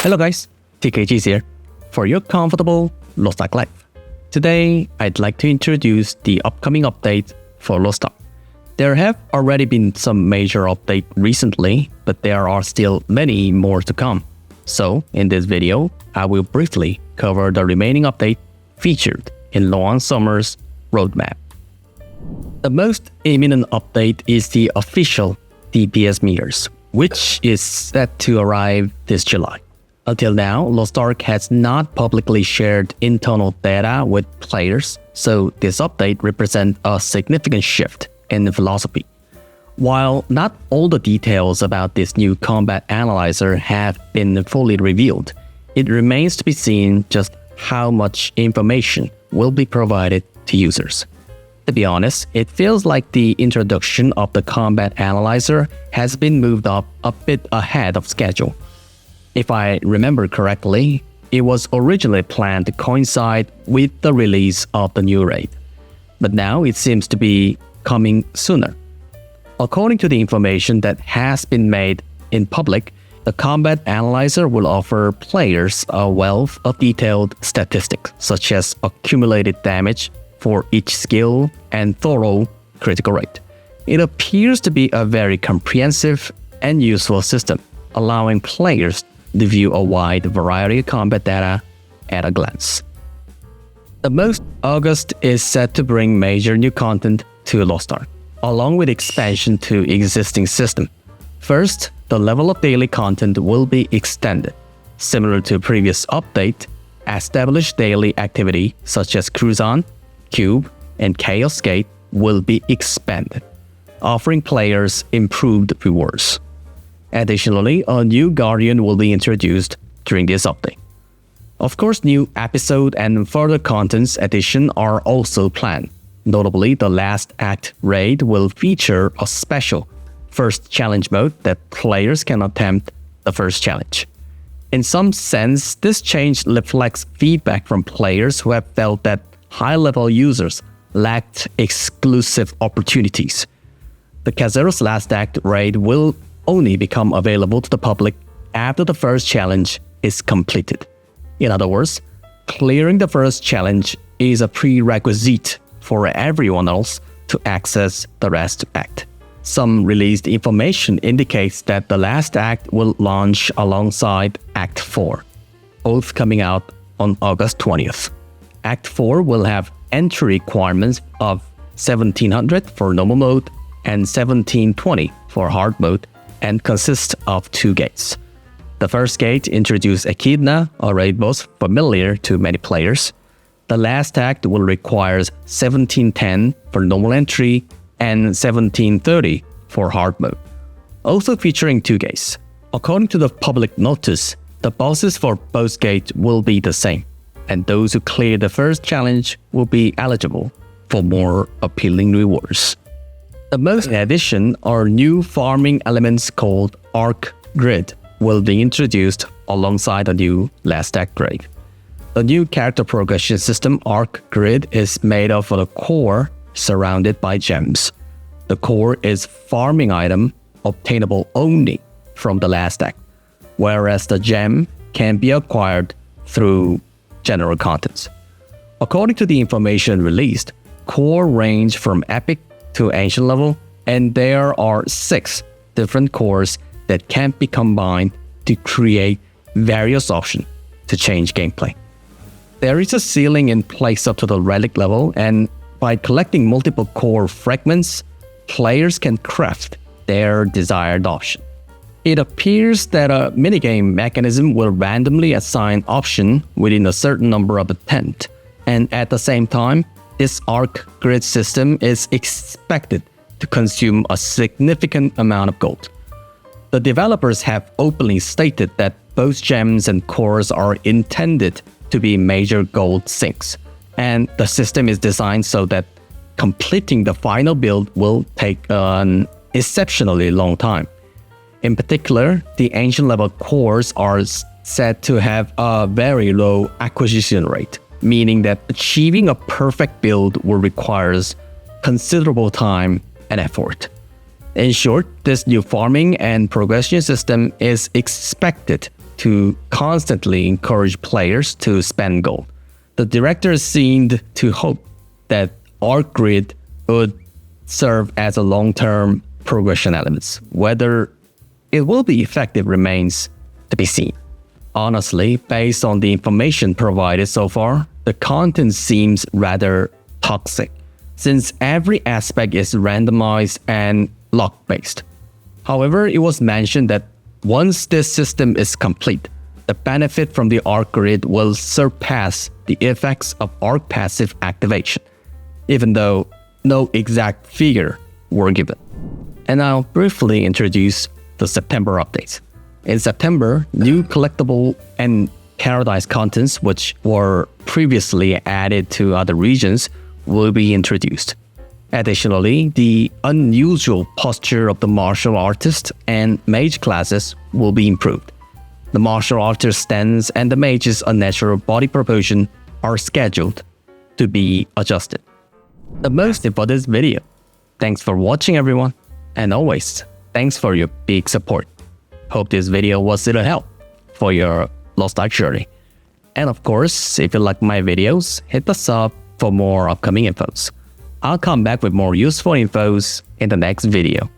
Hello guys, TKG is here for your comfortable LostArk life. Today, I'd like to introduce the upcoming update for LostArk. There have already been some major updates recently, but there are still many more to come. So, in this video, I will briefly cover the remaining update featured in Luan Summer's roadmap. The most imminent update is the official DPS meters, which is set to arrive this July. Until now, LostArk has not publicly shared internal data with players, so this update represents a significant shift in philosophy. While not all the details about this new combat analyzer have been fully revealed, it remains to be seen just how much information will be provided to users. To be honest, it feels like the introduction of the combat analyzer has been moved up a bit ahead of schedule. If I remember correctly, it was originally planned to coincide with the release of the new raid, but now it seems to be coming sooner. According to the information that has been made in public, the Combat Analyzer will offer players a wealth of detailed statistics, such as accumulated damage for each skill and thorough critical rate. It appears to be a very comprehensive and useful system, allowing players to view a wide variety of combat data at a glance. The most August is set to bring major new content to LostArk, along with expansion to existing system. First, the level of daily content will be extended. Similar to previous update, established daily activity such as Cruise-On, Cube, and Chaos Gate will be expanded, offering players improved rewards. Additionally, a new Guardian will be introduced during this update. Of course, new episode and further contents addition are also planned. Notably, the Last Act raid will feature a special first challenge mode that players can attempt the first challenge. In some sense, this change reflects feedback from players who have felt that high-level users lacked exclusive opportunities. The Kazero's Last Act raid will only become available to the public after the first challenge is completed. In other words, clearing the first challenge is a prerequisite for everyone else to access the Last Act. Some released information indicates that the Last Act will launch alongside Act 4, both coming out on August 20th. Act 4 will have entry requirements of 1700 for normal mode and 1720 for hard mode, and consists of two gates. The first gate introduces Echidna, a raid boss familiar to many players. The Last Act will require 1710 for normal entry and 1730 for hard mode, also featuring two gates. According to the public notice, the bosses for both gates will be the same, and those who clear the first challenge will be eligible for more appealing rewards. The most addition are new farming elements called ArkㅅWhat will be introduced alongside the new Last Act raid. The new character progression system ArkㅅWhat is made of a core surrounded by gems. The core is farming item obtainable only from the Last Act, whereas the gem can be acquired through general contents. According to the information released, core range from epic to ancient level, and there are 6 different cores that can be combined to create various options to change gameplay. There is a ceiling in place up to the relic level, and by collecting multiple core fragments, players can craft their desired option. It appears that a minigame mechanism will randomly assign option within a certain number of attempts, and at the same time, this ArkㅅWhat system is expected to consume a significant amount of gold. The developers have openly stated that both gems and cores are intended to be major gold sinks, and the system is designed so that completing the final build will take an exceptionally long time. In particular, the ancient level cores are said to have a very low acquisition rate, meaning that achieving a perfect build will require considerable time and effort. In short, this new farming and progression system is expected to constantly encourage players to spend gold. The directors seemed to hope that ArkGrid would serve as a long-term progression element. Whether it will be effective remains to be seen. Honestly, based on the information provided so far, the content seems rather toxic, since every aspect is randomized and luck-based. However, it was mentioned that once this system is complete, the benefit from the ArkGrid will surpass the effects of Ark passive activation, even though no exact figure were given. And I'll briefly introduce the September updates. In September, new collectible and Paradise contents which were previously added to other regions will be introduced. Additionally, the unusual posture of the martial artist and mage classes will be improved. The martial artist stance and the mage's unnatural body proportion are scheduled to be adjusted. The most for this video. Thanks for watching, everyone, and always thanks for your big support. Hope this video was a help for your LostArk journey. And of course, if you like my videos, hit the sub for more upcoming infos. I'll come back with more useful infos in the next video.